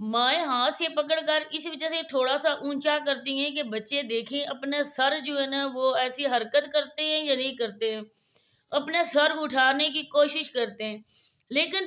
مائیں ہاتھ سے پکڑ کر اس وجہ سے تھوڑا سا اونچا کرتی ہیں کہ بچے دیکھیں اپنا سر جو ہے نا وہ ایسی حرکت کرتے ہیں یا نہیں کرتے ہیں، اپنا سر اٹھانے کی کوشش کرتے ہیں، لیکن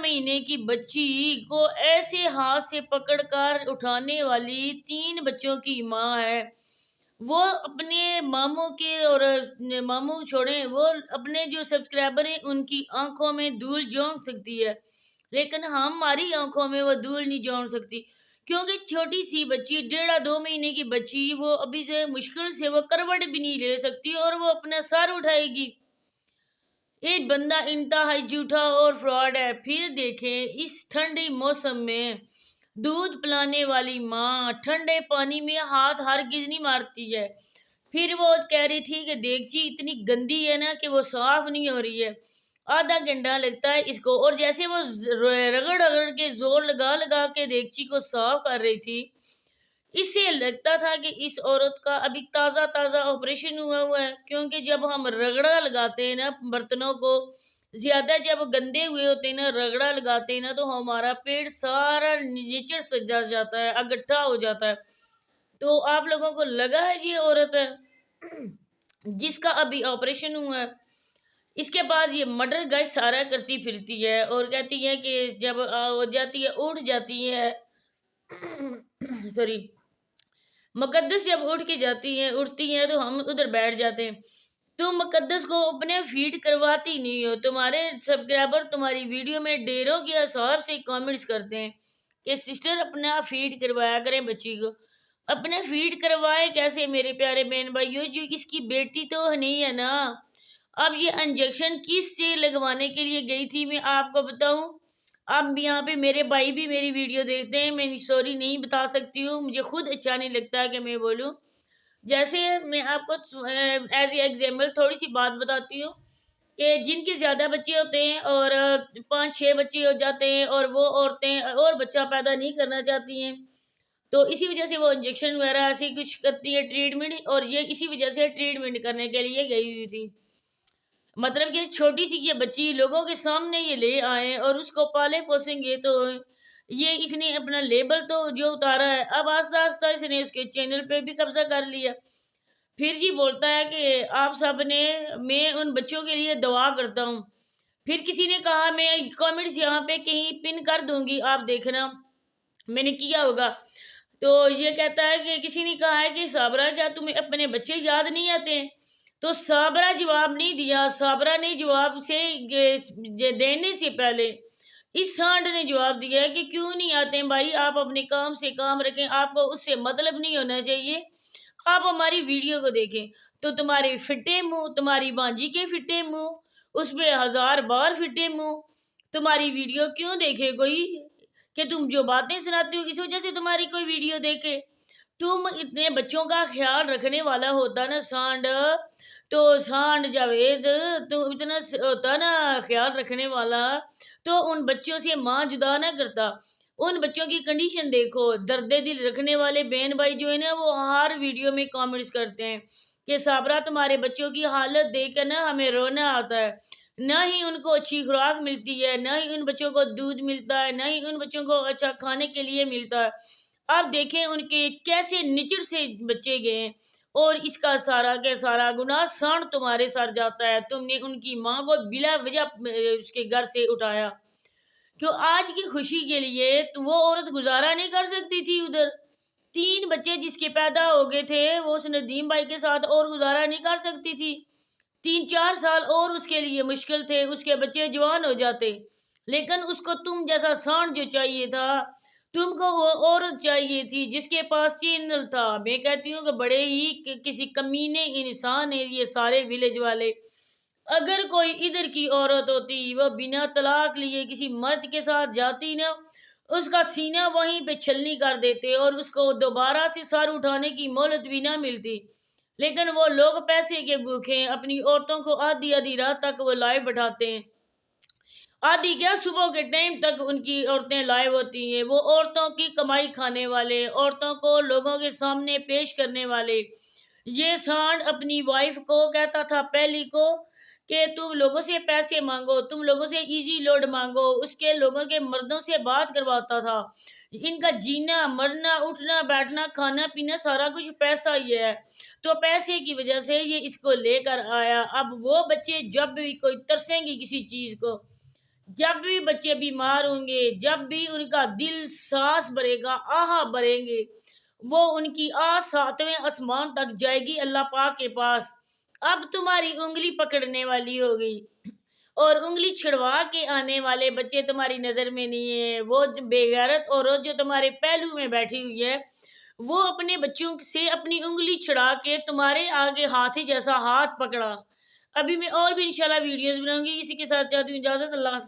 مہینے کی بچی کو ایسے ہاتھ سے پکڑ کر اٹھانے والی 3 بچوں کی ماں ہے، وہ اپنے ماموں کے اور ماموں چھوڑیں، وہ اپنے جو سبسکرائبر ہیں ان کی آنکھوں میں دھول جھونک سکتی ہے، لیکن ہماری آنکھوں میں وہ دھول نہیں جھونک سکتی، کیونکہ چھوٹی سی بچی 1.5 2 مہینے کی بچی وہ ابھی سے مشکل سے وہ کروٹ بھی نہیں لے سکتی اور وہ اپنا سر اٹھائے گی۔ یہ بندہ انتہائی جھوٹا اور فراڈ ہے۔ پھر دیکھیں اس ٹھنڈی موسم میں دودھ پلانے والی ماں ٹھنڈے پانی میں ہاتھ ہرگز نہیں مارتی ہے۔ پھر وہ کہہ رہی تھی کہ دیگچی اتنی گندی ہے نا کہ وہ صاف نہیں ہو رہی ہے، آدھا گھنٹہ لگتا ہے اس کو، اور جیسے وہ رگڑ رگڑ کے زور لگا لگا کے دیگچی کو صاف کر رہی تھی، اس سے لگتا تھا کہ اس عورت کا ابھی تازہ تازہ آپریشن ہوا ہے، کیونکہ جب ہم رگڑا لگاتے ہیں نا برتنوں کو، زیادہ جب گندے ہوئے ہوتے ہیں نا رگڑا لگاتے ہیں نا تو ہمارا پیٹ سارا نیچڑ سجا جاتا ہے، اگٹھا ہو جاتا ہے۔ تو آپ لوگوں کو لگا ہے یہ عورت ہے جس کا ابھی آپریشن ہوا ہے، اس کے بعد یہ مٹر گائے سارا کرتی پھرتی ہے اور کہتی ہے کہ جب وہ جاتی ہے اٹھ جاتی ہے سوری مقدس جب اٹھ کے جاتی ہیں اٹھتی ہیں تو ہم ادھر بیٹھ جاتے ہیں، تم مقدس کو اپنے فیڈ کرواتی نہیں ہو، تمہارے سبسکرائبر تمہاری ویڈیو میں ڈیروں کے حساب سے کامنٹس کرتے ہیں کہ سسٹر اپنا فیڈ کروایا کریں بچی کو، اپنے فیڈ کروائے کیسے میرے پیارے بہن بھائیو، جو اس کی بیٹی تو نہیں ہے نا۔ اب یہ انجیکشن کس سے لگوانے کے لیے گئی تھی میں آپ کو بتاؤں، اب یہاں پہ میرے بھائی بھی میری ویڈیو دیکھتے ہیں، میں سوری نہیں بتا سکتی ہوں، مجھے خود اچھا نہیں لگتا کہ میں بولوں، جیسے میں آپ کو ایز اے ایگزامپل تھوڑی سی بات بتاتی ہوں کہ جن کے زیادہ بچے ہوتے ہیں اور 5 6 بچے ہو جاتے ہیں اور وہ عورتیں اور بچہ پیدا نہیں کرنا چاہتی ہیں، تو اسی وجہ سے وہ انجیکشن وغیرہ ایسی کچھ کرتی ہے ٹریٹمنٹ، اور یہ اسی وجہ سے ٹریٹمنٹ کرنے کے لیے گئی ہوئی تھی، مطلب کہ چھوٹی سی یہ بچی لوگوں کے سامنے یہ لے آئے اور اس کو پالے پوسیں گے، تو یہ اس نے اپنا لیبل تو جو اتارا ہے، اب آہستہ آہستہ اس نے اس کے چینل پہ بھی قبضہ کر لیا، پھر جی بولتا ہے کہ آپ سب نے، میں ان بچوں کے لیے دعا کرتا ہوں، پھر کسی نے کہا میں کامنٹس یہاں پہ کہیں پن کر دوں گی آپ دیکھنا، میں نے کیا ہوگا، تو یہ کہتا ہے کہ کسی نے کہا ہے کہ صابرہ کیا تمہیں اپنے بچے یاد نہیں آتے ہیں، تو صابرہ جواب نہیں دیا، صابرہ نے جواب سے دینے سے پہلے اس سانڈ نے جواب دیا ہے کہ کیوں نہیں آتے ہیں بھائی، آپ اپنے کام سے کام رکھیں، آپ کو اس سے مطلب نہیں ہونا چاہیے، آپ ہماری ویڈیو کو دیکھیں، تو تمہارے فٹے منہ، تمہاری بانجی کے فٹے منہ، اس پہ 1000 بار فٹے منہ، تمہاری ویڈیو کیوں دیکھے کوئی، کہ تم جو باتیں سناتی ہو اس وجہ سے تمہاری کوئی ویڈیو دیکھے، تم اتنے بچوں کا خیال رکھنے والا ہوتا نا سانڈ، تو سانڈ جاوید تو اتنا ہوتا نا خیال رکھنے والا، تو ان بچوں سے ماں جدا نہ کرتا، ان بچوں کی کنڈیشن دیکھو، درد دل رکھنے والے بہن بھائی جو ہے نا وہ ہر ویڈیو میں کامنٹس کرتے ہیں کہ صابرہ تمہارے بچوں کی حالت دیکھ کر نا ہمیں رونا آتا ہے، نہ ہی ان کو اچھی خوراک ملتی ہے، نہ ہی ان بچوں کو دودھ ملتا ہے، نہ ہی ان بچوں کو اچھا کھانے کے لیے ملتا ہے، آپ دیکھیں ان کے کیسے نچڑ سے بچے گئے ہیں، اور اس کا سارا کے سارا گناہ سانڈ تمہارے سر جاتا ہے، تم نے ان کی ماں کو بلا وجہ اس کے گھر سے اٹھایا، کیوں آج کی خوشی کے لیے تو وہ عورت گزارا نہیں کر سکتی تھی، ادھر 3 بچے جس کے پیدا ہو گئے تھے وہ اس ندیم بھائی کے ساتھ اور گزارا نہیں کر سکتی تھی، 3 4 سال اور اس کے لیے مشکل تھے، اس کے بچے جوان ہو جاتے، لیکن اس کو تم جیسا سانڈ جو چاہیے تھا، تم کو وہ عورت چاہیے تھی جس کے پاس چینل تھا، میں کہتی ہوں کہ بڑے ہی کسی کمینے انسان ہیں یہ سارے ویلیج والے، اگر کوئی ادھر کی عورت ہوتی وہ بنا طلاق لیے کسی مرد کے ساتھ جاتی نا، اس کا سینہ وہیں پہ چھلنی کر دیتے اور اس کو دوبارہ سے سر اٹھانے کی مہلت بھی نہ ملتی، لیکن وہ لوگ پیسے کے بھوکے ہیں، اپنی عورتوں کو آدھی آدھی رات تک وہ لائیو بٹھاتے ہیں، آدھی کیا صبح کے ٹائم تک ان کی عورتیں لائیو ہوتی ہیں، وہ عورتوں کی کمائی کھانے والے، عورتوں کو لوگوں کے سامنے پیش کرنے والے، یہ سانڈ اپنی وائف کو کہتا تھا پہلی کو کہ تم لوگوں سے پیسے مانگو، تم لوگوں سے ایزی لوڈ مانگو، اس کے لوگوں کے مردوں سے بات کرواتا تھا۔ ان کا جینا مرنا اٹھنا بیٹھنا کھانا پینا سارا کچھ پیسہ ہی ہے، تو پیسے کی وجہ سے یہ اس کو لے کر آیا۔ اب وہ بچے جب بھی کوئی ترسیں گے کسی چیز کو، جب بھی بچے بیمار ہوں گے، جب بھی ان کا دل سانس بھرے گا آہا بھریں گے، وہ ان کی آس ساتویں آسمان تک جائے گی اللہ پاک کے پاس۔ اب تمہاری انگلی پکڑنے والی ہو گئی، اور انگلی چھڑوا کے آنے والے بچے تمہاری نظر میں نہیں ہیں۔ وہ بے غیرت عورت جو تمہارے پہلو میں بیٹھی ہوئی ہے، وہ اپنے بچوں سے اپنی انگلی چھڑا کے تمہارے آگے ہاتھی جیسا ہاتھ پکڑا۔ ابھی میں اور بھی انشاءاللہ ویڈیوز بناؤں گی، اسی کے ساتھ چاہتی ہوں اجازت، اللہ حافظ۔